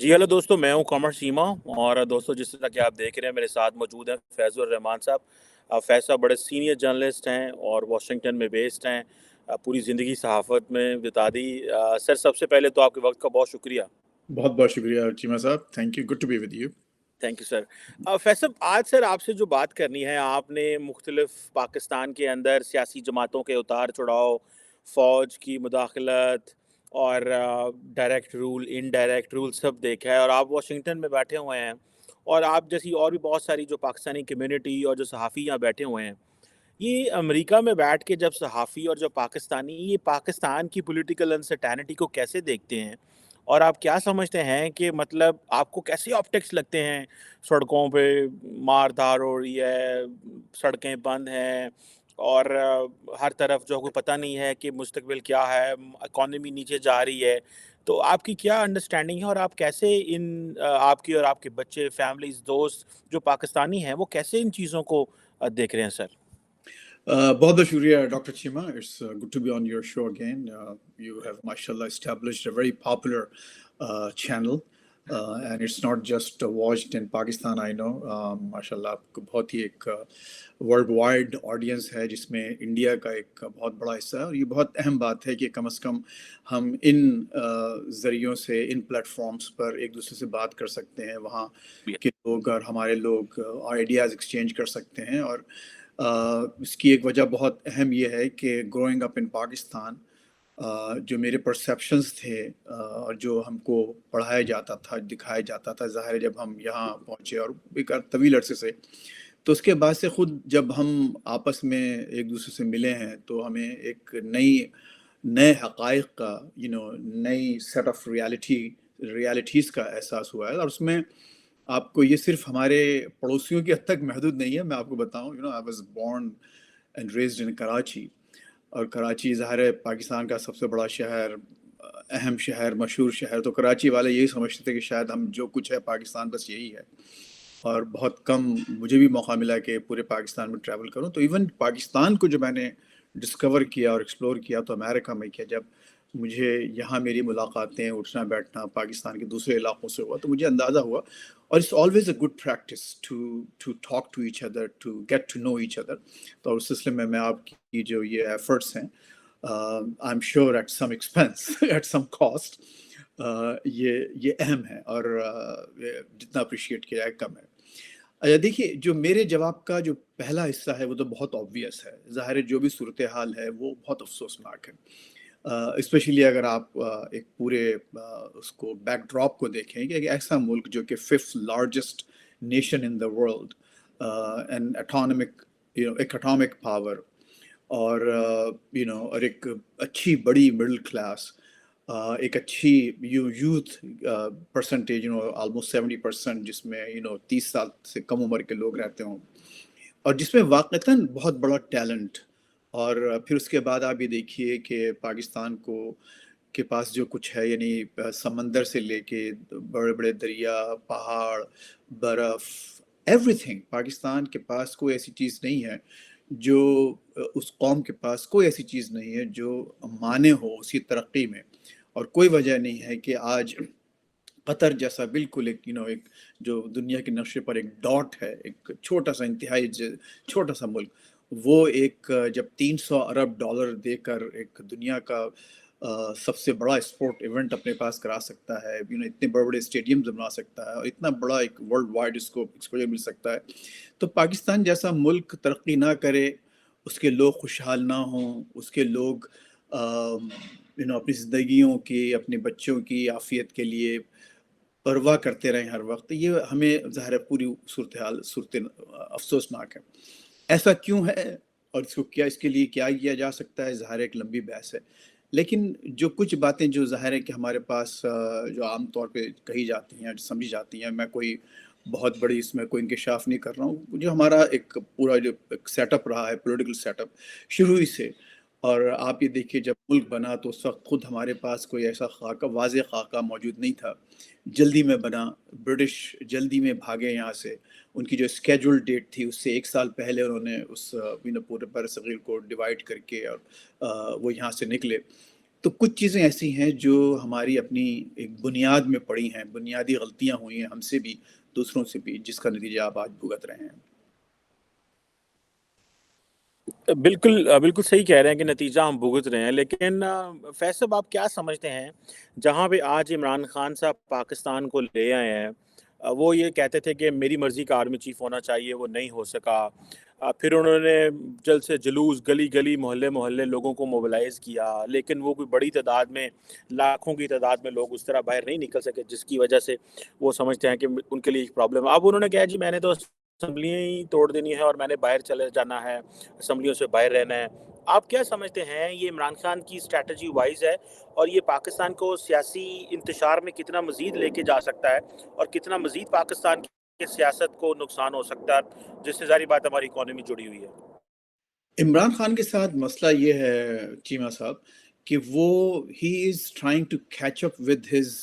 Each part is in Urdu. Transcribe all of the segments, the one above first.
جی ہیلو دوستوں، میں ہوں قمر شیما، اور دوستوں جس طرح کہ آپ دیکھ رہے ہیں میرے ساتھ موجود ہیں فیض الرحمان صاحب۔ فیض صاحب بڑے سینئر جرنلسٹ ہیں اور واشنگٹن میں بیسڈ ہیں۔ پوری زندگی صحافت میں بتا دی۔ سر، سب سے پہلے تو آپ کے وقت کا بہت شکریہ۔ بہت بہت شکریہ چیما صاحب، thank you, good to be with you. Thank you sir. Faiz صاحب، آج سر آپ سے جو بات کرنی ہے، آپ نے مختلف پاکستان کے اندر سیاسی جماعتوں کے اتار چڑھاؤ، فوج کی مداخلت اور ڈائریکٹ رول، انڈائریکٹ رول سب دیکھا ہے، اور آپ واشنگٹن میں بیٹھے ہوئے ہیں، اور آپ جیسی اور بھی بہت ساری جو پاکستانی کمیونٹی اور جو صحافی یہاں بیٹھے ہوئے ہیں، یہ امریکہ میں بیٹھ کے جب صحافی اور جو پاکستانی یہ پاکستان کی پولیٹیکل انسرٹینٹی کو کیسے دیکھتے ہیں، اور آپ کیا سمجھتے ہیں کہ مطلب آپ کو کیسے آپٹکس لگتے ہیں؟ سڑکوں پہ مار دھار ہو رہی ہے، سڑکیں بند ہیں، اور ہر طرف جو کوئی پتہ نہیں ہے کہ مستقبل کیا ہے، اکانومی نیچے جا رہی ہے، تو آپ کی کیا انڈرسٹینڈنگ ہے، اور آپ کیسے ان آپ کی اور آپ کے بچے، فیملیز، دوست جو پاکستانی ہیں، وہ کیسے ان چیزوں کو دیکھ رہے ہیں سر؟ بہت بہت شکریہ doctor Cheema, it's good to be on your show again. You have ماشاء اللہ established a very popular channel, and it's not just watched in Pakistan, I know. ماشاء اللہ آپ کو بہت ہی ایک ورلڈ وائڈ آڈینس ہے جس میں انڈیا کا ایک بہت بڑا حصہ ہے، اور یہ بہت اہم بات ہے کہ کم از کم ہم ان ذریعوں سے، ان پلیٹ فارمز پر ایک دوسرے سے بات کر سکتے ہیں، وہاں کے لوگ اور ہمارے لوگ آئیڈیاز ایکسچینج کر سکتے ہیں. اور اس کی ایک وجہ بہت اہم یہ ہے کہ گروئنگ اپ ان پاکستان جو میرے پرسیپشنز تھے اور جو ہم کو پڑھایا جاتا تھا، دکھایا جاتا تھا، ظاہر ہے جب ہم یہاں پہنچے اور ایک طویل عرصے سے، تو اس کے بعد سے خود جب ہم آپس میں ایک دوسرے سے ملے ہیں تو ہمیں ایک نئے حقائق کا نئی سیٹ آف ریالٹیز کا احساس ہوا ہے. اور اس میں آپ کو یہ صرف ہمارے پڑوسیوں کی حد تک محدود نہیں ہے. میں آپ کو بتاؤں، I was born and raised in Karachi, اور کراچی ظاہر ہے پاکستان کا سب سے بڑا شہر، اہم شہر، مشہور شہر. تو کراچی والے یہی سمجھتے تھے کہ شاید ہم جو کچھ ہے پاکستان بس یہی ہے، اور بہت کم مجھے بھی موقع ملا کہ پورے پاکستان میں ٹریول کروں. تو ایون پاکستان کو جو میں نے ڈسکور کیا اور ایکسپلور کیا تو امریکہ میں کیا. جب مجھے یہاں میری ملاقاتیں، اٹھنا بیٹھنا پاکستان کے دوسرے علاقوں سے ہوا تو مجھے اندازہ ہوا. اور it's always a good practice to talk to each other, to get to know each other. تو اس سلسلے میں آپ کی جو یہ ایفرٹس ہیں، I am sure at some expense at some cost, یہ اہم ہے، اور جتنا اپریشیٹ کیا ہے کم ہے. اچھا دیکھیے، جو میرے جواب کا جو پہلا حصہ ہے وہ تو بہت آبویس ہے. ظاہر ہے جو بھی صورتحال ہے وہ بہت افسوسناک ہے، اسپیشلی اگر آپ ایک پورے اس کو بیک ڈراپ کو دیکھیں کہ ایک ایسا ملک جو کہ 5th largest nation in the world, and ایک اٹامک پاور، اور اور ایک اچھی بڑی مڈل کلاس، ایک اچھی یوتھ پرسنٹیج، آلموسٹ 70%، جس میں 30 سال سے کم عمر کے لوگ رہتے ہوں، اور جس میں واقعتاً بہت بڑا ٹیلنٹ. اور پھر اس کے بعد آپ یہ دیکھیے کہ پاکستان کے پاس جو کچھ ہے، یعنی سمندر سے لے کے بڑے بڑے دریا، پہاڑ، برف، ایوری تھنگ. پاکستان کے پاس کوئی ایسی چیز نہیں ہے جو اس قوم کے پاس کوئی ایسی چیز نہیں ہے جو مانے ہو اسی ترقی میں. اور کوئی وجہ نہیں ہے کہ آج قطر جیسا بالکل ایک ایک جو دنیا کے نقشے پر ایک ڈاٹ ہے، ایک چھوٹا سا، انتہائی چھوٹا سا ملک، وہ ایک جب $300 ارب دے کر ایک دنیا کا سب سے بڑا اسپورٹ ایونٹ اپنے پاس کرا سکتا ہے، اتنے بڑے بڑے اسٹیڈیمز بنا سکتا ہے، اور اتنا بڑا ایک ورلڈ وائڈ اس کو ایکسپوجر مل سکتا ہے. تو پاکستان جیسا ملک ترقی نہ کرے، اس کے لوگ خوشحال نہ ہوں، اس کے لوگ اپنی زندگیوں کی، اپنے بچوں کی عافیت کے لیے پرواہ کرتے رہیں ہر وقت، یہ ہمیں ظاہر ہے پوری صورتحال افسوسناک ہے. ایسا کیوں ہے اور اس کے لیے کیا کیا جا سکتا ہے، ظاہر ایک لمبی بحث ہے. لیکن جو کچھ باتیں جو ظاہر ہے کہ ہمارے پاس جو عام طور پہ کہی جاتی ہیں، سمجھی جاتی ہیں، میں کوئی بہت بڑی اس میں کوئی انکشاف نہیں کر رہا ہوں. جو ہمارا ایک پورا جو سیٹ اپ رہا ہے، پولیٹیکل سیٹ اپ شروع ہی سے، اور آپ یہ دیکھیے جب ملک بنا تو اس وقت خود ہمارے پاس کوئی ایسا خاکہ، واضح خاکہ موجود نہیں تھا. جلدی میں بنا، برٹش جلدی میں بھاگے یہاں سے. ان کی جو اسکیجول ڈیٹ تھی اس سے 1 سال پہلے انہوں نے اس پورے بر صغیر کو ڈیوائڈ کر کے اور وہ یہاں سے نکلے. تو کچھ چیزیں ایسی ہیں جو ہماری اپنی ایک بنیاد میں پڑی ہیں، بنیادی غلطیاں ہوئی ہیں ہم سے بھی دوسروں سے بھی، جس کا نتیجہ آپ آج بھگت رہے ہیں۔ بالکل صحیح کہہ رہے ہیں کہ نتیجہ ہم بھگت رہے ہیں، لیکن فیض صاحب آپ کیا سمجھتے ہیں جہاں پہ آج عمران خان صاحب پاکستان کو لے آئے ہیں، وہ یہ کہتے تھے کہ میری مرضی کا آرمی چیف ہونا چاہیے، وہ نہیں ہو سکا۔ پھر انہوں نے جلد سے جلوس گلی گلی محلے محلے لوگوں کو موبلائز کیا، لیکن وہ کوئی بڑی تعداد میں، لاکھوں کی تعداد میں لوگ اس طرح باہر نہیں نکل سکے، جس کی وجہ سے وہ سمجھتے ہیں کہ ان کے لیے ایک پرابلم ہے۔ اب انہوں نے کہا جی میں نے تو اسمبلیاں ہی توڑ دینی ہے اور میں نے باہر چلے جانا ہے، اسمبلیوں سے باہر رہنا ہے۔ آپ کیا سمجھتے ہیں یہ عمران خان کی اسٹریٹجی وائز ہے، اور یہ پاکستان کو سیاسی انتشار میں کتنا مزید لے کے جا سکتا ہے، اور کتنا مزید پاکستان کی سیاست کو نقصان ہو سکتا ہے، جس سے ظاہری بات ہماری اکانومی جڑی ہوئی ہے؟ عمران خان کے ساتھ مسئلہ یہ ہے چیمہ صاحب کہ وہ he is trying to catch up with his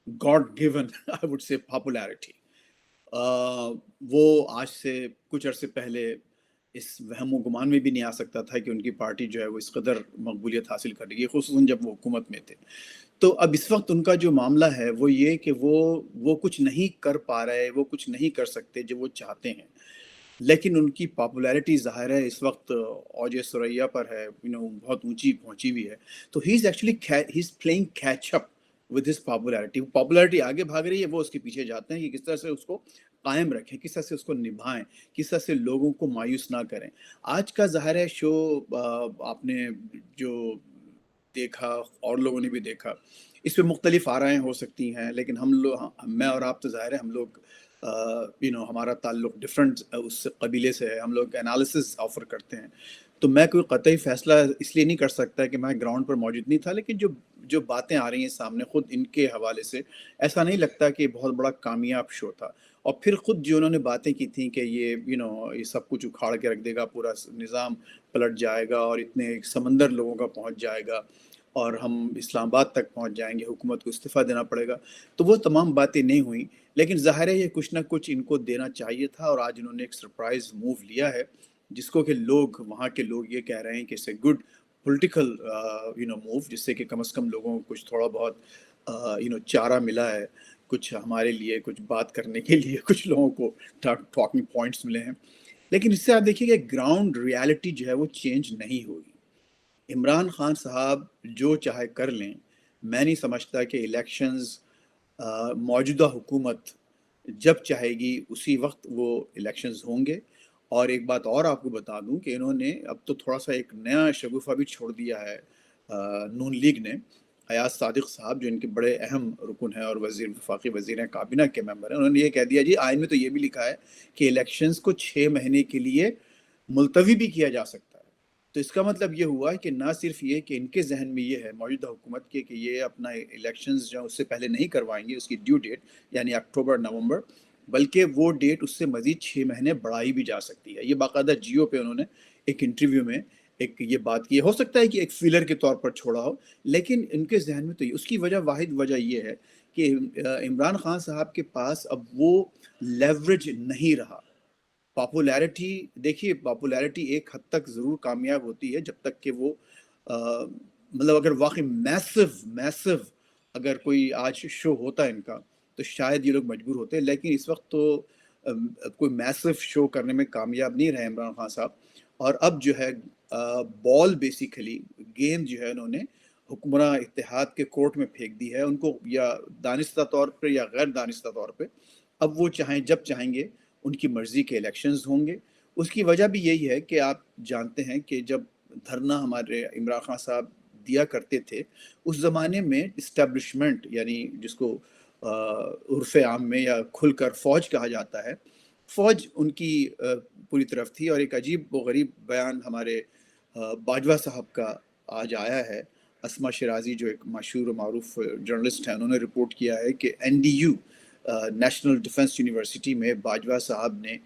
god given I would say popularity. وہ آج سے کچھ عرصے پہلے اس وہم و گمان میں بھی نہیں آ سکتا تھا کہ ان کی پارٹی جو ہے وہ اس قدر مقبولیت حاصل کر رہی ہے، خصوصاً جب وہ حکومت میں تھے۔ تو اب اس وقت ان کا جو معاملہ ہے وہ یہ کہ وہ کچھ نہیں کر پا رہے، وہ کچھ نہیں کر سکتے جو وہ چاہتے ہیں، لیکن ان کی پاپولیرٹی ظاہر ہے اس وقت اوج ثریا پر ہے، بہت اونچی پہنچی ہوئی ہے۔ تو he is actually he is playing catch up with his popularity. Popularity آگے بھاگ رہی ہے، وہ اس کے پیچھے جاتے ہیں کہ کس طرح سے اس کو قائم رکھیں، کس طرح سے اس کو نبھائیں، کس طرح سے لوگوں کو مایوس نہ کریں۔ آج کا ظاہر ہے شو آپ نے جو دیکھا اور لوگوں نے بھی دیکھا، اس پہ مختلف آرائیں ہو سکتی ہیں، لیکن ہم لوگ، میں اور آپ تو ظاہر ہے ہم لوگ ہمارا تعلق ڈفرینٹ اس قبیلے سے ہے، ہم لوگ انالیسس آفر کرتے ہیں۔ تو میں کوئی قطعی فیصلہ اس لیے نہیں کر سکتا کہ میں گراؤنڈ پر موجود نہیں تھا، لیکن جو باتیں آ رہی ہیں سامنے خود ان کے حوالے سے، ایسا نہیں لگتا کہ بہت بڑا کامیاب شو تھا۔ اور پھر خود جو انہوں نے باتیں کی تھیں کہ یہ سب کچھ اکھاڑ کے رکھ دے گا، پورا نظام پلٹ جائے گا اور اتنے ایک سمندر لوگوں کا پہنچ جائے گا اور ہم اسلام آباد تک پہنچ جائیں گے، حکومت کو استعفیٰ دینا پڑے گا۔ تو وہ تمام باتیں نہیں ہوئیں، لیکن ظاہر ہے یہ کچھ نہ کچھ ان کو دینا چاہیے تھا، اور آج انہوں نے ایک سرپرائز موو لیا ہے جس کو کہ وہاں کے لوگ یہ کہہ رہے ہیں کہ it's a good political move, جس سے کہ کم از کم لوگوں کو کچھ تھوڑا بہت چارہ ملا ہے، کچھ ہمارے لیے کچھ بات کرنے کے لیے کچھ لوگوں کو ٹاکنگ پوائنٹس ملے ہیں۔ لیکن اس سے آپ دیکھیے کہ گراؤنڈ ریالٹی جو ہے وہ چینج نہیں ہوئی۔ عمران خان صاحب جو چاہے کر لیں، میں نہیں سمجھتا کہ الیکشنز، موجودہ حکومت جب چاہے گی اسی وقت وہ الیکشنز ہوں گے۔ اور ایک بات اور آپ کو بتا دوں کہ انہوں نے اب تو تھوڑا سا ایک نیا شگوفہ بھی چھوڑ دیا ہے نون لیگ نے۔ ایاز صادق صاحب جو ان کے بڑے اہم رکن ہیں اور وفاقی وزیر ہیں، کابینہ کے ممبر ہیں، انہوں نے یہ کہہ دیا جی آئین میں تو یہ بھی لکھا ہے کہ الیکشنز کو 6 مہینے کے لیے ملتوی بھی کیا جا سکتا ہے۔ تو اس کا مطلب یہ ہوا کہ نہ صرف یہ کہ ان کے ذہن میں یہ ہے موجودہ حکومت کے کہ یہ اپنا الیکشنز جو اس سے پہلے نہیں کروائیں گے، اس کی ڈیو ڈیٹ یعنی اکتوبر نومبر، بلکہ وہ ڈیٹ اس سے مزید 6 مہینے بڑھائی بھی جا سکتی ہے۔ یہ باقاعدہ جیو پہ انہوں نے ایک انٹرویو میں ایک یہ بات کی۔ ہو سکتا ہے کہ ایک فیلر کے طور پر چھوڑا ہو، لیکن ان کے ذہن میں تو اس کی واحد وجہ یہ ہے کہ عمران خان صاحب کے پاس اب وہ لیوریج نہیں رہا۔ پاپولیرٹی دیکھیے، پاپولیرٹی ایک حد تک ضرور کامیاب ہوتی ہے جب تک کہ وہ مطلب اگر واقعی میسو اگر کوئی آج شو ہوتا ہے ان کا تو شاید یہ لوگ مجبور ہوتے ہیں، لیکن اس وقت تو کوئی میسو شو کرنے میں کامیاب نہیں رہے عمران خان صاحب۔ اور اب جو ہے بال بیسیکلی گیند جو ہے انہوں نے حکمراں اتحاد کے کورٹ میں پھینک دی ہے ان کو، یا دانستہ طور پہ یا غیر دانستہ طور پہ۔ اب وہ جب چاہیں گے ان کی مرضی کے الیکشنز ہوں گے۔ اس کی وجہ بھی یہی ہے کہ آپ جانتے ہیں کہ جب دھرنا ہمارے عمران خان صاحب دیا کرتے تھے اس زمانے میں اسٹیبلشمنٹ، یعنی جس کو عرف عام میں یا کھل کر فوج کہا جاتا ہے، فوج ان کی پوری طرف تھی۔ اور ایک عجیب و غریب بیان ہمارے باجوہ صاحب کا آج آیا ہے، اسما شیرازی جو ایک مشہور و معروف جرنلسٹ ہیں، انہوں نے رپورٹ کیا ہے کہ NDU نیشنل ڈیفنس یونیورسٹی میں باجوہ صاحب نے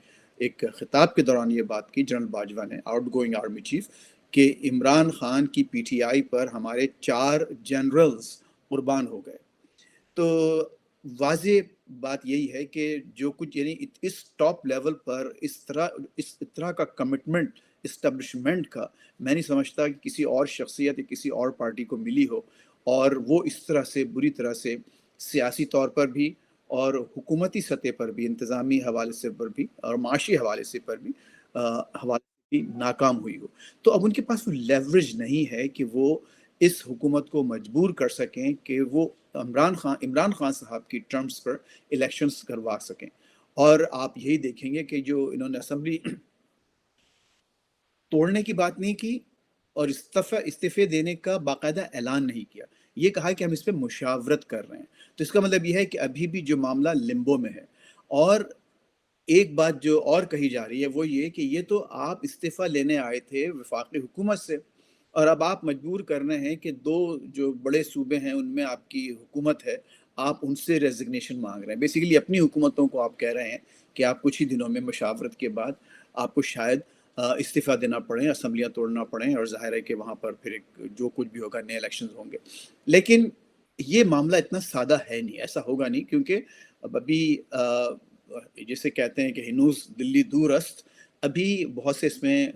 ایک خطاب کے دوران یہ بات کی، جنرل باجوہ نے، آؤٹ گوئنگ آرمی چیف، کہ عمران خان کی PTI پر ہمارے 4 جنرلز قربان ہو گئے۔ تو واضح بات یہی ہے کہ جو کچھ یعنی اس ٹاپ لیول پر اس طرح کا کمٹمنٹ اسٹیبلشمنٹ کا میں نہیں سمجھتا کہ کسی اور شخصیت یا کسی اور پارٹی کو ملی ہو، اور وہ اس طرح سے بری طرح سے سیاسی طور پر بھی اور حکومتی سطح پر بھی، انتظامی حوالے سے پر بھی اور معاشی حوالے سے پر بھی حوالے سے بھی ناکام ہوئی ہو۔ تو اب ان کے پاس وہ لیوریج نہیں ہے کہ وہ اس حکومت کو مجبور کر سکیں کہ وہ عمران خان صاحب کی ٹرمز پر الیکشنز کروا سکیں۔ اور آپ یہی دیکھیں گے کہ جو انہوں نے اسمبلی توڑنے کی بات نہیں کی اور استعفے دینے کا باقاعدہ اعلان نہیں کیا، یہ کہا کہ ہم اس پہ مشاورت کر رہے ہیں، تو اس کا مطلب یہ ہے کہ ابھی بھی جو معاملہ لمبو میں ہے۔ اور ایک بات جو اور کہی جا رہی ہے وہ یہ کہ یہ تو آپ استعفیٰ لینے آئے تھے وفاقی حکومت سے، اور اب آپ مجبور کر رہے ہیں کہ دو جو بڑے صوبے ہیں ان میں آپ کی حکومت ہے، آپ ان سے ریزگنیشن مانگ رہے ہیں۔ بیسیکلی اپنی حکومتوں کو آپ کہہ رہے ہیں کہ آپ کچھ ہی دنوں میں مشاورت کے بعد آپ کو شاید استعفیٰ دینا پڑیں، اسمبلیاں توڑنا پڑیں، اور ظاہر ہے کہ وہاں پر پھر جو کچھ بھی ہوگا نئے الیکشنز ہوں گے۔ لیکن یہ معاملہ اتنا سادہ ہے نہیں، ایسا ہوگا نہیں، کیونکہ اب ابھی جسے کہتے ہیں کہ ہنوز دلی دور است، ابھی بہت سے اس میں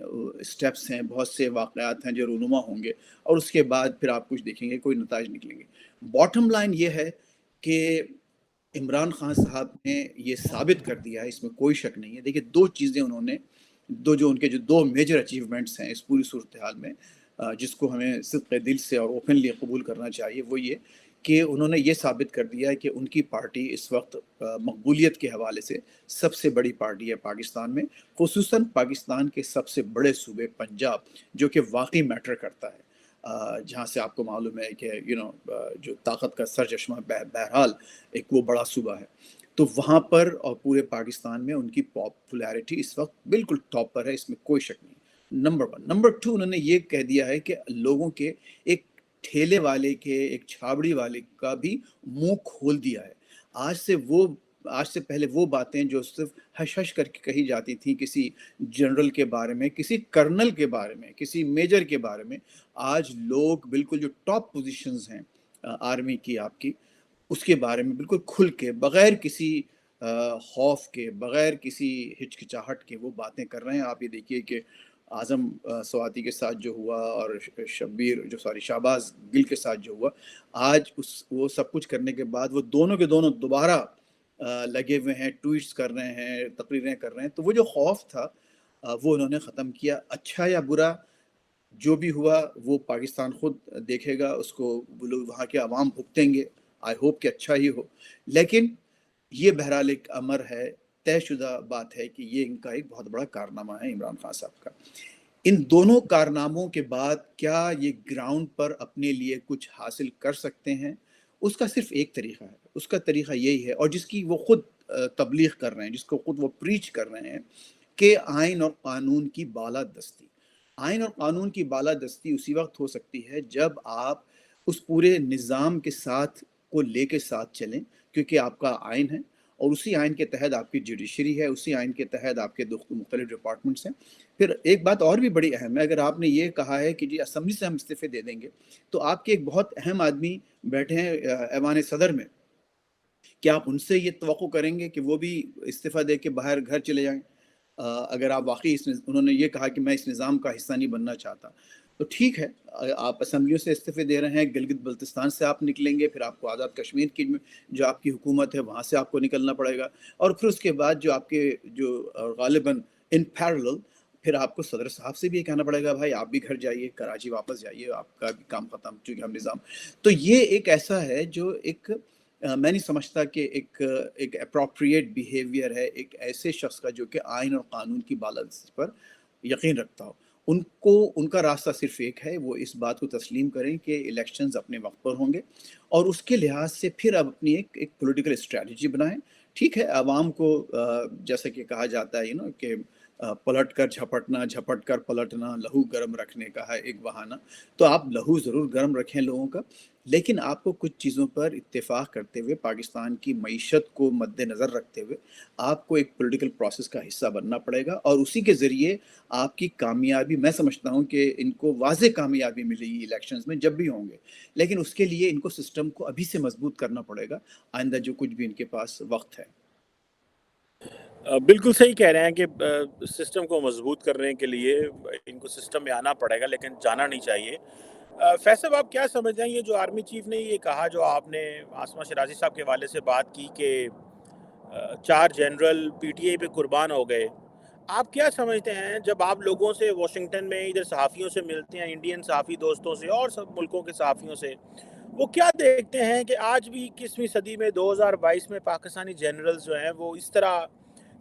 سٹیپس ہیں، بہت سے واقعات ہیں جو رونما ہوں گے، اور اس کے بعد پھر آپ کچھ دیکھیں گے، کوئی نتائج نکلیں گے۔ باٹم لائن یہ ہے کہ عمران خان صاحب نے یہ ثابت کر دیا ہے، اس میں کوئی شک نہیں ہے۔ دیکھیے دو چیزیں انہوں نے، ان کے جو دو میجر اچیومنٹس ہیں اس پوری صورتحال میں، جس کو ہمیں صدق دل سے اور اوپنلی قبول کرنا چاہیے، وہ یہ کہ انہوں نے یہ ثابت کر دیا ہے کہ ان کی پارٹی اس وقت مقبولیت کے حوالے سے سب سے بڑی پارٹی ہے پاکستان میں، خصوصاً پاکستان کے سب سے بڑے صوبے پنجاب، جو کہ واقعی میٹر کرتا ہے، جہاں سے آپ کو معلوم ہے کہ جو طاقت کا سرچشمہ بہرحال ایک وہ بڑا صوبہ ہے، تو وہاں پر اور پورے پاکستان میں ان کی پاپولیرٹی اس وقت بالکل ٹاپ پر ہے، اس میں کوئی شک نہیں۔ نمبر 1۔ نمبر 2، انہوں نے یہ کہہ دیا ہے کہ لوگوں کے ایک ٹھیلے والے کے، ایک چھابڑی والے کا بھی منہ کھول دیا ہے۔ آج سے پہلے وہ باتیں جو صرف ہش ہش کر کے کہی جاتی تھیں کسی جنرل کے بارے میں، کسی کرنل کے بارے میں، کسی میجر کے بارے میں، آج لوگ بالکل جو ٹاپ پوزیشنز ہیں آرمی کی، آپ کی، اس کے بارے میں بالکل کھل کے، بغیر کسی خوف کے، بغیر کسی ہچکچاہٹ کے وہ باتیں کر رہے ہیں۔ آپ یہ دیکھیے کہ اعظم سواتی کے ساتھ جو ہوا، اور شہباز گل کے ساتھ جو ہوا، آج وہ سب کچھ کرنے کے بعد وہ دونوں کے دونوں دوبارہ لگے ہوئے ہیں، ٹویٹس کر رہے ہیں، تقریریں کر رہے ہیں۔ تو وہ جو خوف تھا وہ انہوں نے ختم کیا۔ اچھا یا برا جو بھی ہوا وہ پاکستان خود دیکھے گا، اس کو وہاں کے عوام بھگتیں گے۔ آئی ہوپ کہ اچھا ہی ہو، لیکن یہ بہرحال ایک امر ہے، طے شدہ بات ہے کہ یہ ان کا ایک بہت بڑا کارنامہ ہے عمران خان صاحب کا۔ ان دونوں کارناموں کے بعد کیا یہ گراؤنڈ پر اپنے لیے کچھ حاصل کر سکتے ہیں؟ اس کا صرف ایک طریقہ ہے، اس کا طریقہ یہی ہے، اور جس کی وہ خود تبلیغ کر رہے ہیں، جس کو خود وہ پریچ کر رہے ہیں، کہ آئین اور قانون کی بالادستی۔ آئین اور قانون کی بالادستی اسی وقت ہو سکتی ہے جب آپ اس پورے نظام کے ساتھ کو لے کے ساتھ چلیں، کیونکہ آپ کا آئین ہے، اور اسی آئین کے تحت آپ کی جوڈیشری ہے، اسی آئین کے تحت آپ کے مختلف ڈپارٹمنٹس ہیں۔ پھر ایک بات اور بھی بڑی اہم ہے، اگر آپ نے یہ کہا ہے کہ جی اسمبلی سے ہم استعفے دے دیں گے، تو آپ کے ایک بہت اہم آدمی بیٹھے ہیں ایوان صدر میں، کیا آپ ان سے یہ توقع کریں گے کہ وہ بھی استعفیٰ دے کے باہر گھر چلے جائیں؟ اگر آپ واقعی انہوں نے یہ کہا کہ میں اس نظام کا حصہ نہیں بننا چاہتا، تو ٹھیک ہے، آپ اسمبلیوں سے استعفے دے رہے ہیں، گلگت بلتستان سے آپ نکلیں گے، پھر آپ کو آزاد کشمیر کی جو آپ کی حکومت ہے وہاں سے آپ کو نکلنا پڑے گا، اور پھر اس کے بعد جو آپ کے جو غالباً ان پیرلل پھر آپ کو صدر صاحب سے بھی یہ کہنا پڑے گا بھائی آپ بھی گھر جائیے، کراچی واپس جائیے، آپ کا بھی کام ختم، چونکہ ہم نظام۔ تو یہ ایک ایسا ہے جو ایک میں نہیں سمجھتا کہ ایک اپروپریٹ بیہیویئر ہے ایک ایسے شخص کا جو کہ آئین اور قانون کی بالادستی پر یقین رکھتا ہو۔ ان کا راستہ صرف ایک ہے، وہ اس بات کو تسلیم کریں کہ الیکشنز اپنے وقت پر ہوں گے، اور اس کے لحاظ سے پھر اب اپنی ایک پولیٹیکل اسٹریٹجی بنائیں۔ ٹھیک ہے، عوام کو جیسا کہ کہا جاتا ہے کہ پلٹ کر جھپٹنا، جھپٹ کر پلٹنا، لہو گرم رکھنے کا ہے ایک بہانہ، تو آپ لہو ضرور گرم رکھیں لوگوں کا، لیکن آپ کو کچھ چیزوں پر اتفاق کرتے ہوئے، پاکستان کی معیشت کو مد نظر رکھتے ہوئے آپ کو ایک پولیٹیکل پروسیس کا حصہ بننا پڑے گا، اور اسی کے ذریعے آپ کی کامیابی، میں سمجھتا ہوں کہ ان کو واضح کامیابی ملے گی الیکشنز میں جب بھی ہوں گے، لیکن اس کے لیے ان کو سسٹم کو ابھی سے مضبوط کرنا پڑے گا، آئندہ جو کچھ بھی ان کے پاس وقت ہے۔ بالکل صحیح کہہ رہے ہیں کہ سسٹم کو مضبوط کرنے کے لیے ان کو سسٹم میں آنا پڑے گا، لیکن جانا نہیں چاہیے۔ فیض صاحب آپ کیا سمجھتے ہیں یہ جو آرمی چیف نے یہ کہا، جو آپ نے عاصمہ شیرازی صاحب کے حوالے سے بات کی کہ 4 جنرل پی ٹی آئی پہ قربان ہو گئے، آپ کیا سمجھتے ہیں جب آپ لوگوں سے واشنگٹن میں ادھر صحافیوں سے ملتے ہیں، انڈین صحافی دوستوں سے اور سب ملکوں کے صحافیوں سے، وہ کیا دیکھتے ہیں کہ آج بھی 21ویں صدی میں 2022 میں پاکستانی جنرلز جو ہیں وہ اس طرح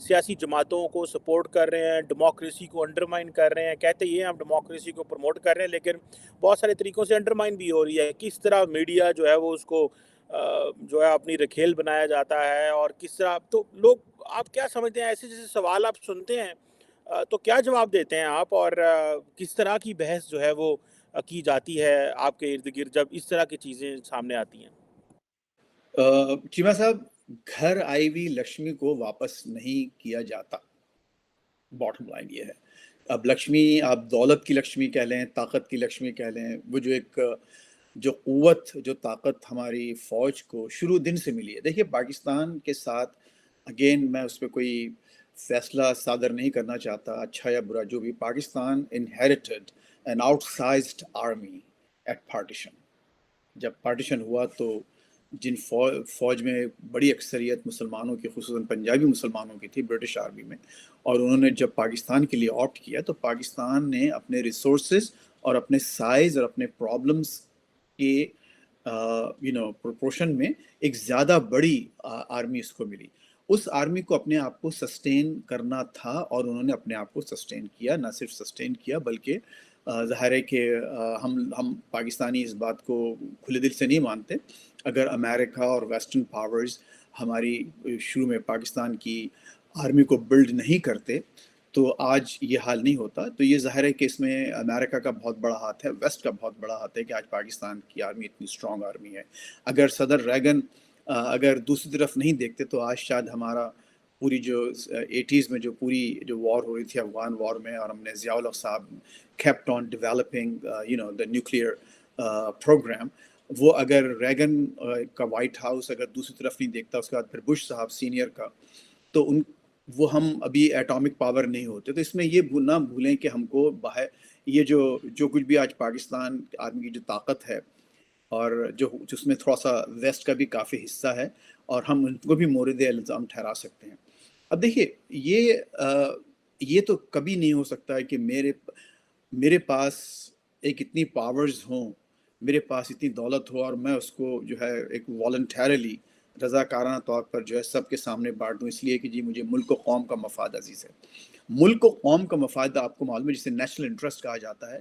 سیاسی جماعتوں کو سپورٹ کر رہے ہیں، ڈیموکریسی کو انڈرمائن کر رہے ہیں، کہتے یہ ہم ڈیموکریسی کو پروموٹ کر رہے ہیں لیکن بہت سارے طریقوں سے انڈرمائن بھی ہو رہی ہے، کس طرح میڈیا جو ہے وہ اس کو جو ہے اپنی رکھیل بنایا جاتا ہے، اور کس طرح تو لوگ، آپ کیا سمجھتے ہیں ایسے جیسے سوال آپ سنتے ہیں تو کیا جواب دیتے ہیں آپ، اور کس طرح کی بحث جو ہے وہ کی جاتی ہے آپ کے ارد گرد جب اس طرح کی چیزیں سامنے آتی ہیں؟ چیمہ صاحب، گھر آئی ہوئی لکشمی کو واپس نہیں کیا جاتا، باٹم لائن یہ ہے۔ اب لکشمی آپ دولت کی لکشمی کہہ لیں، طاقت کی لکشمی کہہ لیں، وہ جو قوت، جو طاقت ہماری فوج کو شروع دن سے ملی ہے۔ دیکھیے پاکستان کے ساتھ، اگین میں اس پہ کوئی فیصلہ صادر نہیں کرنا چاہتا، اچھا یا برا جو بھی، Pakistan inherited an out sized army at partition. جب پارٹیشن ہوا تو جن فوج میں بڑی اکثریت مسلمانوں کی، خصوصاً پنجابی مسلمانوں کی تھی برٹش آرمی میں، اور انہوں نے جب پاکستان کے لیے آپٹ کیا تو پاکستان نے اپنے ریسورسز اور اپنے سائز اور اپنے پرابلمز کے پروپورشن میں ایک زیادہ بڑی آرمی اس کو ملی۔ اس آرمی کو اپنے آپ کو سسٹین کرنا تھا، اور انہوں نے اپنے آپ کو سسٹین کیا، نہ صرف سسٹین کیا بلکہ ظاہر ہے کہ ہم پاکستانی اس بات کو کھلے دل سے نہیں مانتے۔ اگر امریکہ اور ویسٹرن پاورز ہماری شروع میں پاکستان کی آرمی کو بلڈ نہیں کرتے تو آج یہ حال نہیں ہوتا۔ تو یہ ظاہر ہے کہ اس میں امریکہ کا بہت بڑا ہاتھ ہے، ویسٹ کا بہت بڑا ہاتھ ہے کہ آج پاکستان کی آرمی اتنی اسٹرانگ آرمی ہے۔ اگر صدر ریگن اگر دوسری طرف نہیں دیکھتے تو آج شاید ہمارا پوری جو 80s میں جو وار ہو رہی تھی افغان وار میں، اور ہم نے ضیاء الحق صاحب kept on developing the nuclear program، وہ اگر ریگن کا وائٹ ہاؤس اگر دوسری طرف نہیں دیکھتا، اس کے بعد پھر بش صاحب سینئر کا، تو وہ ہم ابھی ایٹامک پاور نہیں ہوتے۔ تو اس میں یہ نہ بھولیں کہ ہم کو یہ جو کچھ بھی آج پاکستان آرمی کی جو طاقت ہے، اور جس میں تھوڑا سا ویسٹ کا بھی کافی حصہ ہے، اور ہم ان کو بھی مورد الزام ٹھہرا سکتے ہیں۔ اب دیکھیے یہ تو کبھی نہیں ہو سکتا ہے کہ میرے پاس اتنی پاورز ہوں، میرے پاس اتنی دولت ہو، اور میں اس کو جو ہے ایک والنٹیرلی رضاکارانہ طور پر جو ہے سب کے سامنے بانٹ دوں، اس لیے کہ جی مجھے ملک و قوم کا مفاد عزیز ہے۔ ملک و قوم کا مفاد آپ کو معلوم ہے، جسے نیشنل انٹرسٹ کہا جاتا ہے،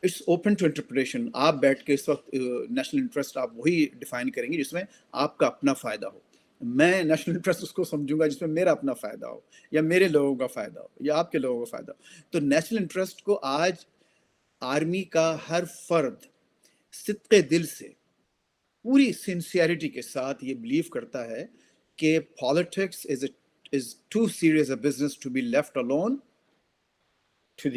اٹس اوپن ٹو انٹرپریٹیشن۔ آپ بیٹھ کے اس وقت نیشنل انٹرسٹ آپ وہی ڈیفائن کریں گے جس میں آپ کا اپنا فائدہ ہو۔ میں نیشنل انٹرسٹ اس کو سمجھوں گا جس میں میرا اپنا فائدہ ہو، یا میرے لوگوں کا فائدہ ہو، یا آپ کے لوگوں کا فائدہ ہو۔ تو نیشنل انٹرسٹ کو آج آرمی کا ہر فرد صدقے دل سے، پوری سنسیئرٹی کے ساتھ یہ بلیو کرتا ہے کہ politics is too serious a business to be left alone to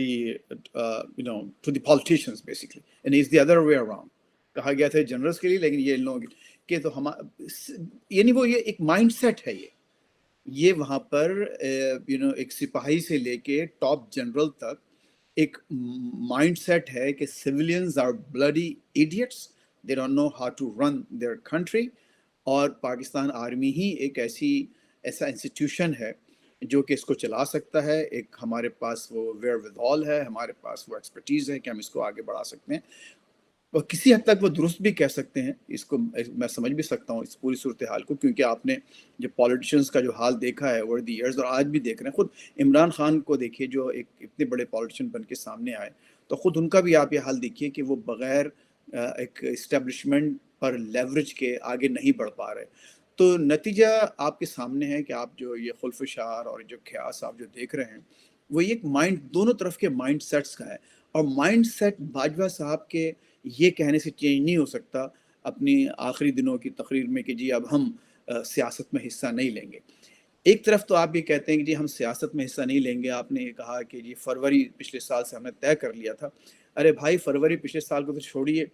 the politicians basically, and it's the other way around۔ کہا گیا تھا جنرلز کے لیے، لیکن یہ لوگ کہ تو یعنی وہ یہ ایک مائنڈ سیٹ ہے، یہ وہاں پر ایک سپاہی سے لے کے ٹاپ جنرل تک ایک مائنڈ سیٹ ہے کہ civilians are bloody idiots, they don't know how to run their country۔ اور پاکستان آرمی ہی ایک ایسا انسٹیٹیوشن ہے جو کہ اس کو چلا سکتا ہے۔ ایک ہمارے پاس وہ ویئر ود آل ہے، ہمارے پاس وہ ایکسپرٹیز ہے کہ ہم اس کو آگے بڑھا سکتے ہیں، اور کسی حد تک وہ درست بھی کہہ سکتے ہیں۔ اس کو میں سمجھ بھی سکتا ہوں اس پوری صورتحال کو، کیونکہ آپ نے جو پولیٹیشنز کا جو حال دیکھا ہے اوور دی ایئرز، اور آج بھی دیکھ رہے ہیں، خود عمران خان کو دیکھیے جو ایک اتنے بڑے پولیٹیشین بن کے سامنے آئے، تو خود ان کا بھی آپ یہ حال دیکھیے کہ وہ بغیر ایک اسٹیبلشمنٹ پر لیوریج کے آگے نہیں بڑھ پا رہے۔ تو نتیجہ آپ کے سامنے ہے کہ آپ جو یہ خلفشار اور جو خیاس آپ جو دیکھ رہے ہیں، وہ ایک مائنڈ، دونوں طرف کے مائنڈ سیٹس کا ہے۔ اور مائنڈ سیٹ باجوہ صاحب کے یہ کہنے سے چینج نہیں ہو سکتا اپنی آخری دنوں کی تقریر میں کہ جی اب ہم سیاست میں حصہ نہیں لیں گے۔ ایک طرف تو آپ یہ کہتے ہیں کہ جی ہم سیاست میں حصہ نہیں لیں گے، آپ نے یہ کہا کہ جی فروری پچھلے سال سے ہم نے طے کر لیا تھا۔ ارے بھائی، فروری پچھلے سال کو تو چھوڑیے،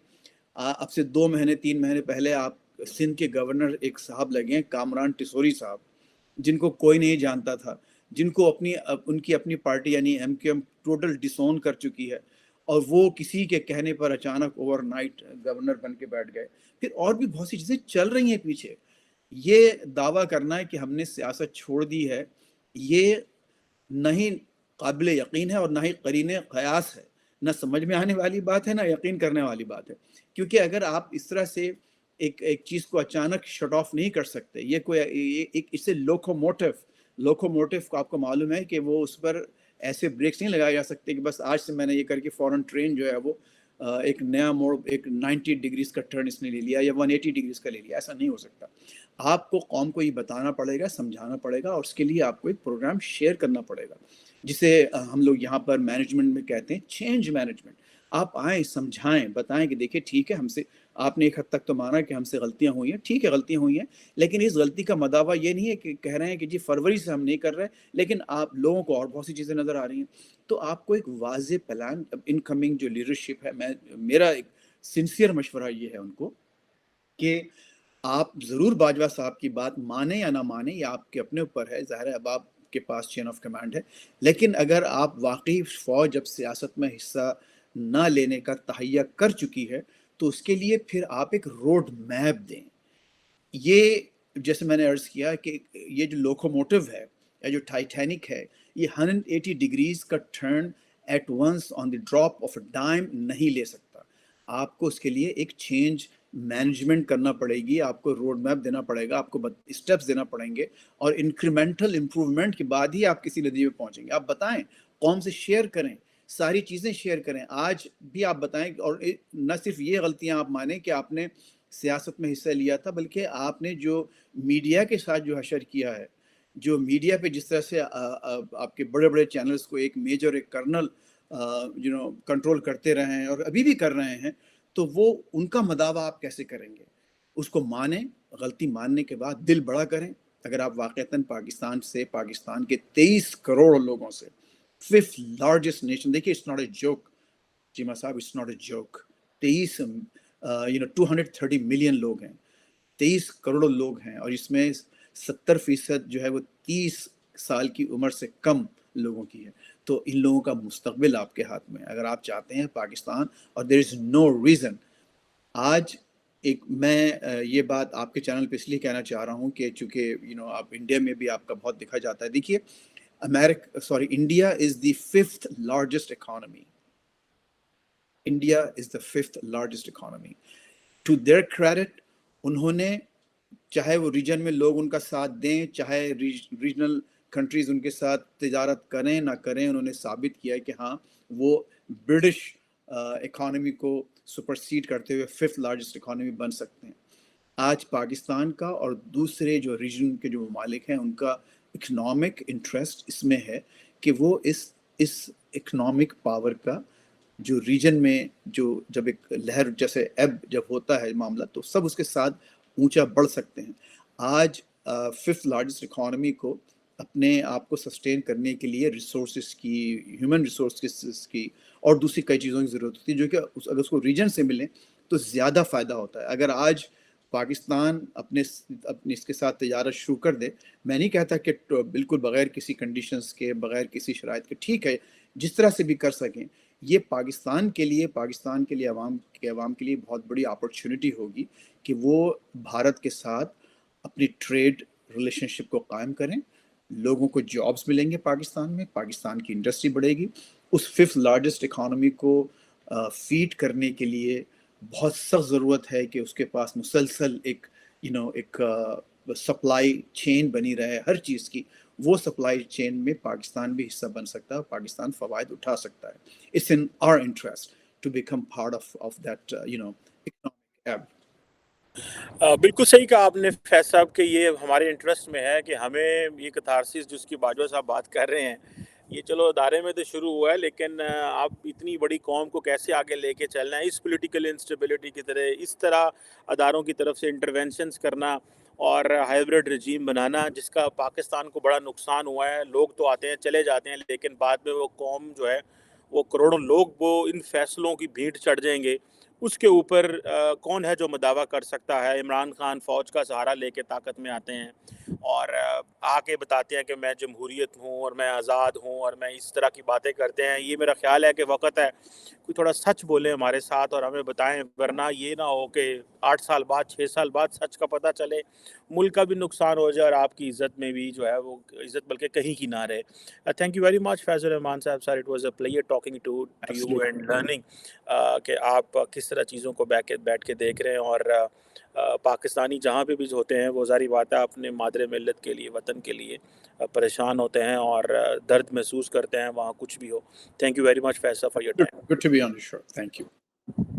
اب سے 2 مہینے 3 مہینے پہلے آپ سندھ کے گورنر ایک صاحب لگے ہیں، کامران ٹسوری صاحب، جن کو کوئی نہیں جانتا تھا، جن کو ان کی اپنی پارٹی یعنی MQM ٹوٹل ڈسون کر چکی ہے، اور وہ کسی کے کہنے پر اچانک اوور نائٹ گورنر بن کے بیٹھ گئے. پھر اور بھی بہت سی چیزیں چل رہی ہیں پیچھے. یہ دعویٰ کرنا ہے کہ ہم نے سیاست چھوڑ دی ہے، یہ نہ ہی قابل یقین ہے اور نہ ہی قرین قیاس ہے، نہ سمجھ میں آنے والی بات ہے، نہ یقین کرنے والی بات ہے. کیونکہ اگر آپ اس طرح سے ایک چیز کو اچانک شٹ آف نہیں کر سکتے، یہ کوئی ایک اس سے لوکوموٹیو کو آپ کو معلوم ہے کہ وہ اس پر ایسے بریکس نہیں لگائے جا سکتے کہ بس آج سے میں نے یہ کر کے فوراً ٹرین جو ہے وہ ایک نیا موڑ، ایک 90 ڈگریز کا ٹرن اس نے لے لیا یا 180 ڈگریز کا لے لیا. ایسا نہیں ہو سکتا. آپ کو قوم کو یہ بتانا پڑے گا، سمجھانا پڑے گا، اور اس کے لیے آپ کو ایک پروگرام شیئر کرنا پڑے گا، جسے ہم لوگ یہاں پر مینجمنٹ میں کہتے ہیں چینج مینجمنٹ. آپ آئیں، سمجھائیں، بتائیں کہ دیکھیں ٹھیک ہے، ہم سے آپ نے ایک حد تک تو مانا کہ ہم سے غلطیاں ہوئی ہیں، ٹھیک ہے غلطیاں ہوئی ہیں، لیکن اس غلطی کا مداوع یہ نہیں ہے کہ کہہ رہے ہیں کہ جی فروری سے ہم نہیں کر رہے، لیکن آپ لوگوں کو اور بہت سی چیزیں نظر آ رہی ہیں. تو آپ کو ایک واضح پلان، ان کمنگ جو لیڈرشپ ہے، میرا ایک سنسیئر مشورہ یہ ہے ان کو کہ آپ ضرور باجوہ صاحب کی بات مانیں یا نہ مانیں، یہ آپ کے اپنے اوپر ہے، ظاہر ہے اب آپ کے پاس چین آف کمانڈ ہے، لیکن اگر آپ واقعی فوج اب سیاست میں حصہ نہ لینے کا تہیہ کر چکی ہے تو اس کے لیے پھر آپ ایک روڈ میپ دیں. یہ جیسے میں نے عرض کیا کہ یہ جو لوکوموٹیو ہے یا جو ٹائٹینک ہے، یہ 180 ڈگریز کا turn at once on the drop of a dime نہیں لے سکتا. آپ کو اس کے لیے ایک چینج مینجمنٹ کرنا پڑے گی، آپ کو روڈ میپ دینا پڑے گا، آپ کو اسٹیپس دینا پڑیں گے، اور انکریمنٹل امپروومنٹ کے بعد ہی آپ کسی نتیجے پہ پہنچیں گے. آپ بتائیں، قوم سے شیئر کریں، ساری چیزیں شیئر کریں. آج بھی آپ بتائیں، اور نہ صرف یہ غلطیاں آپ مانیں کہ آپ نے سیاست میں حصہ لیا تھا، بلکہ آپ نے جو میڈیا کے ساتھ جو حشر کیا ہے، جو میڈیا پہ جس طرح سے آپ کے بڑے بڑے چینلز کو ایک میجر، ایک کرنل کنٹرول کرتے رہے ہیں اور ابھی بھی کر رہے ہیں، تو وہ ان کا مداوع آپ کیسے کریں گے؟ اس کو مانیں، غلطی ماننے کے بعد دل بڑا کریں. اگر آپ واقعتاً پاکستان کے 23 کروڑ لوگوں سے، 5th لارجسٹ نیشن، دیکھیے it's not a joke Cheema صاحب، it's not a joke. 23 230 million لوگ ہیں، 23 کروڑ لوگ ہیں، اور اس میں 70% جو ہے وہ 30 سال کی عمر سے کم لوگوں کی ہے. تو ان لوگوں کا مستقبل آپ کے ہاتھ میں. اگر آپ چاہتے ہیں پاکستان، اور دیر از نو ریزن. آج میں یہ بات آپ کے چینل پہ اس لیے کہنا چاہ رہا ہوں کہ چونکہ آپ انڈیا میں بھی آپ کا بہت دکھا جاتا ہے. دیکھیے India is the 5th largest economy. India is the 5th largest economy. To their credit, انہوں نے، چاہے وہ ریجن میں لوگ ان کا ساتھ دیں، چاہے ریجنل کنٹریز ان کے ساتھ تجارت کریں نہ کریں، انہوں نے ثابت کیا ہے کہ ہاں وہ برٹش اکانومی کو سپرسیڈ کرتے ہوئے 5th لارجسٹ اکانومی بن سکتے ہیں. آج پاکستان کا اور دوسرے جو ریجن کے جو ممالک ہیں ان کا اکنامک انٹرسٹ اس میں ہے کہ وہ اس اکنامک پاور کا جو ریجن میں جو جب ایک لہر جیسے ایب جب ہوتا ہے معاملہ، تو سب اس کے ساتھ اونچا بڑھ سکتے ہیں. آج 5th لارجسٹ اکانومی کو اپنے آپ کو سسٹین کرنے کے لیے ریسورسز کی، ہیومن ریسورسز کی، اور دوسری کئی چیزوں کی ضرورت ہوتی ہے جو کہ اگر اس کو ریجن سے ملیں تو زیادہ فائدہ ہوتا ہے. اگر آج پاکستان اپنے اس کے ساتھ تجارت شروع کر دے، میں نہیں کہتا کہ بالکل بغیر کسی کنڈیشنز کے، بغیر کسی شرائط کے، ٹھیک ہے جس طرح سے بھی کر سکیں، یہ پاکستان کے لیے عوام کے لیے بہت بڑی اپرچونٹی ہوگی کہ وہ بھارت کے ساتھ اپنی ٹریڈ ریلیشن شپ کو قائم کریں. لوگوں کو جابز ملیں گے پاکستان میں، پاکستان کی انڈسٹری بڑھے گی. اس 5th لارجسٹ اکانومی کو فیڈ کرنے کے لیے بہت سخت ضرورت ہے کہ اس کے پاس مسلسل ایک سپلائی چین بنی رہے ہر چیز کی. وہ سپلائی چین میں پاکستان بھی حصہ بن سکتا ہے، پاکستان فوائد اٹھا سکتا ہے. It's in our interest to become part of that economic ebb. بالکل صحیح کہا آپ نے فیض صاحب کہ یہ ہمارے انٹرسٹ میں ہے کہ ہمیں یہ کتھارسس جس کی باجوہ صاحب بات کر رہے ہیں، یہ چلو ادارے میں تو شروع ہوا ہے، لیکن آپ اتنی بڑی قوم کو کیسے آگے لے کے چلنا ہے اس پولیٹیکل انسٹیبلٹی کی طرح، اس طرح اداروں کی طرف سے انٹرونشنز کرنا اور ہائیبرڈ رجیم بنانا جس کا پاکستان کو بڑا نقصان ہوا ہے. لوگ تو آتے ہیں چلے جاتے ہیں، لیکن بعد میں وہ قوم جو ہے، وہ کروڑوں لوگ وہ ان فیصلوں کی بھیڑ چڑھ جائیں گے. اس کے اوپر کون ہے جو مداوع کر سکتا ہے؟ عمران خان فوج کا سہارا لے کے طاقت میں آتے ہیں، اور آ کے بتاتے ہیں کہ میں جمہوریت ہوں اور میں آزاد ہوں اور میں اس طرح کی باتیں کرتے ہیں. یہ میرا خیال ہے کہ وقت ہے کوئی تھوڑا سچ بولیں ہمارے ساتھ اور ہمیں بتائیں, ورنہ یہ نہ ہو کہ 8 سال بعد 6 سال بعد سچ کا پتہ چلے, ملک کا بھی نقصان ہو جائے اور آپ کی عزت میں بھی جو ہے وہ عزت بلکہ کہیں کی نہ رہے. Thank you very much Faiz ur Rahman صاحب sir, it was a pleasure talking to you Absolutely. And learning کہ آپ کس طرح چیزوں کو بیٹھ کے دیکھ رہے ہیں. اور پاکستانی جہاں پہ بھی ہوتے ہیں وہ ظاہری بات ہے اپنے مادر ملت کے لیے, وطن کے لیے پریشان ہوتے ہیں اور درد محسوس کرتے ہیں وہاں کچھ بھی ہو. تھینک یو ویری مچ فیض صاحب for your time. Good to be on the show. Thank you.